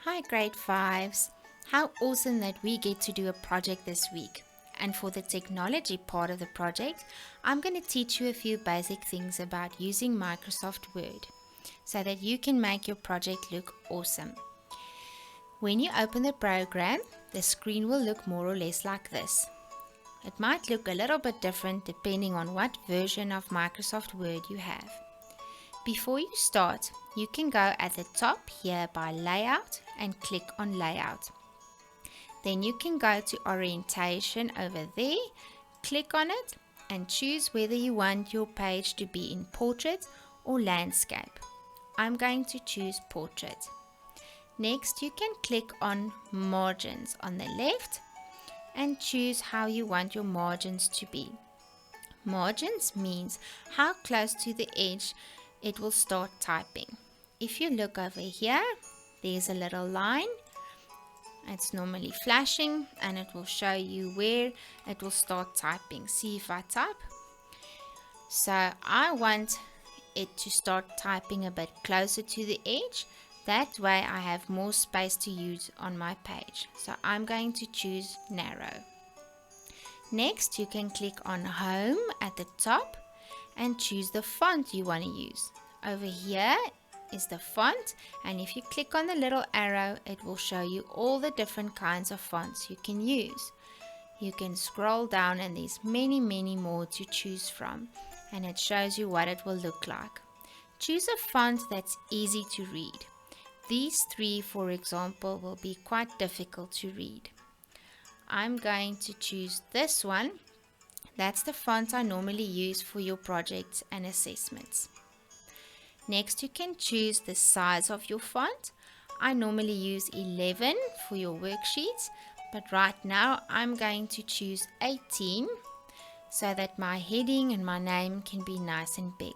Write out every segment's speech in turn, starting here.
Hi grade 5s, how awesome that we get to do a project this week. And for the technology part of the project, I'm going to teach you a few basic things about using Microsoft Word so that you can make your project look awesome. When you open the program, the screen will look more or less like this. It might look a little bit different depending on what version of Microsoft Word you have. Before you start, you can go at the top here by Layout and click on Layout. Then you can go to Orientation over there, click on it and choose whether you want your page to be in Portrait or Landscape. I'm going to choose Portrait. Next, you can click on Margins on the left and choose how you want your margins to be. Margins means how close to the edge it will start typing. If you look over here, there's a little line. It's normally flashing and it will show you where it will start typing. See if I type. So I want it to start typing a bit closer to the edge. That way I have more space to use on my page. So I'm going to choose narrow. Next, you can click on Home at the top and choose the font you want to use. Over here is the font, and if you click on the little arrow, it will show you all the different kinds of fonts you can use. You can scroll down and there's many more to choose from, and it shows you what it will look like. Choose a font that's easy to read. These three, for example, will be quite difficult to read. I'm going to choose this one. That's the font I normally use for your projects and assessments. Next, you can choose the size of your font. I normally use 11 for your worksheets, but right now I'm going to choose 18 so that my heading and my name can be nice and big.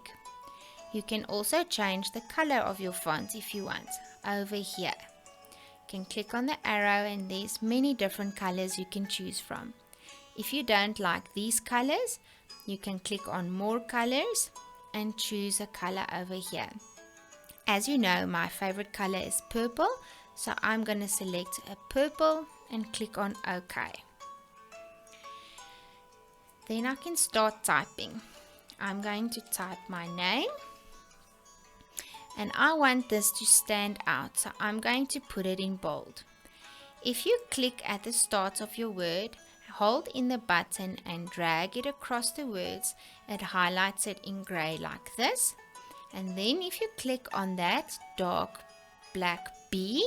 You can also change the color of your font if you want. Over here, you can click on the arrow and there's many different colors you can choose from. If you don't like these colors, you can click on More Colors and choose a color over here. As you know, my favorite color is purple, so I'm going to select a purple and click on OK. Then I can start typing. I'm going to type my name. And I want this to stand out, so I'm going to put it in bold. If you click at the start of your word, hold in the button and drag it across the words, it highlights it in gray like this. And then if you click on that dark black B,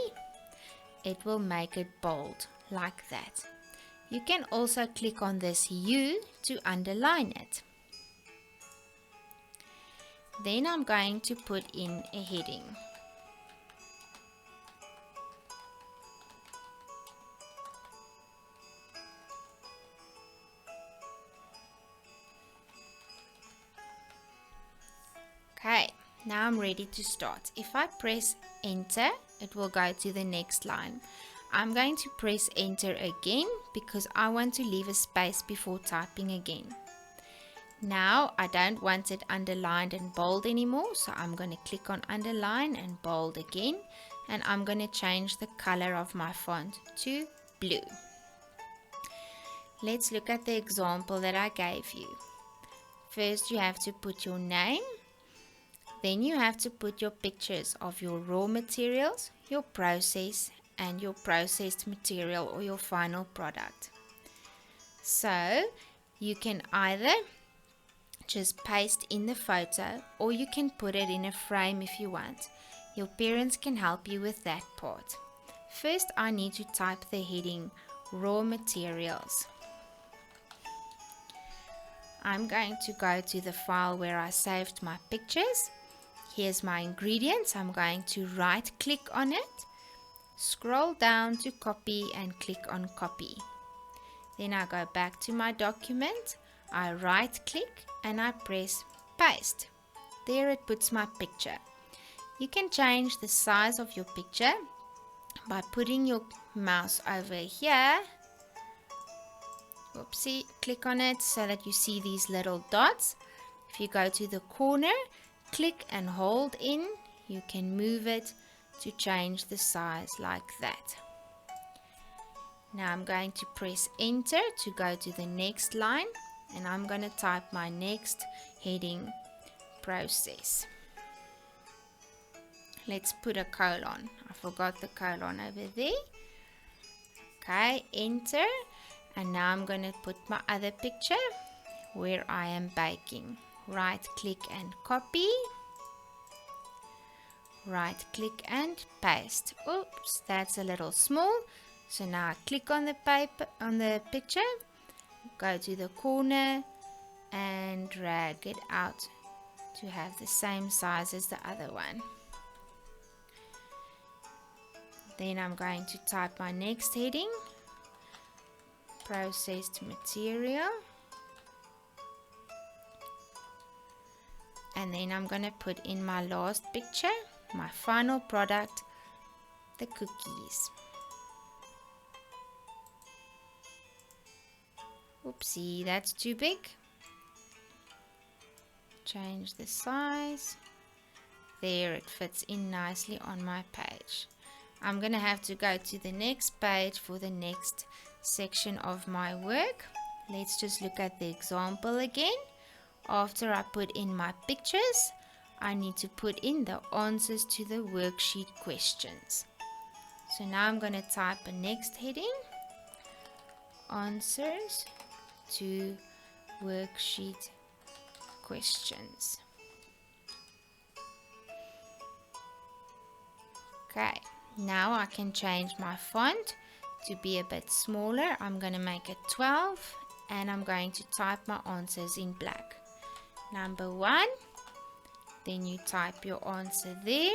it will make it bold like that. You can also click on this U to underline it. Then I'm going to put in a heading. Okay, now I'm ready to start. If I press enter, it will go to the next line. I'm going to press enter again because I want to leave a space before typing again. Now I don't want it underlined and bold anymore, so I'm going to click on underline and bold again, and I'm going to change the color of my font to blue. Let's look at the example that I gave you. First you have to put your name, then you have to put your pictures of your raw materials, your process, and your processed material or your final product. So you can either just paste in the photo or you can put it in a frame if you want. Your parents can help you with that part. First I need to type the heading raw materials. I'm going to go to the file where I saved my pictures. Here's my ingredients. I'm going to right click on it, scroll down to copy and click on copy. Then I go back to my document, I right click and I press paste. There it puts my picture. You can change the size of your picture by putting your mouse over here. Oopsie, click on it so that you see these little dots. If you go to the corner, click and hold in, you can move it to change the size like that. Now I'm going to press enter to go to the next line, and I'm going to type my next heading, process. Let's put a colon. I forgot the colon over there. Okay, enter. And now I'm going to put my other picture where I am baking. Right click and copy. Right click and paste. Oops, that's a little small. So now I click on the paper, on the picture, go to the corner and drag it out to have the same size as the other one. Then I'm going to type my next heading, processed material. And then I'm going to put in my last picture, my final product, the cookies. Oopsie, that's too big. Change the size. There, it fits in nicely on my page. I'm going to have to go to the next page for the next section of my work. Let's just look at the example again. After I put in my pictures, I need to put in the answers to the worksheet questions. So now I'm going to type a next heading, answers to worksheet questions. Okay, now I can change my font to be a bit smaller. I'm going to make it 12 and I'm going to type my answers in black. Number 1, then you type your answer there.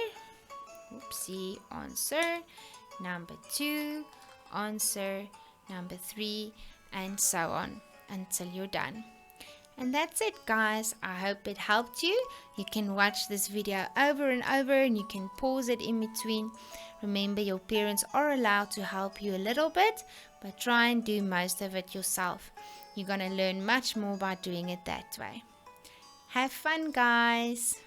Oopsie, answer. Number 2, answer. Number 3, and so on until you're done. And that's it, guys. I hope it helped you. You can watch this video over and over and you can pause it in between. Remember, your parents are allowed to help you a little bit, but try and do most of it yourself. You're going to learn much more by doing it that way. Have fun, guys.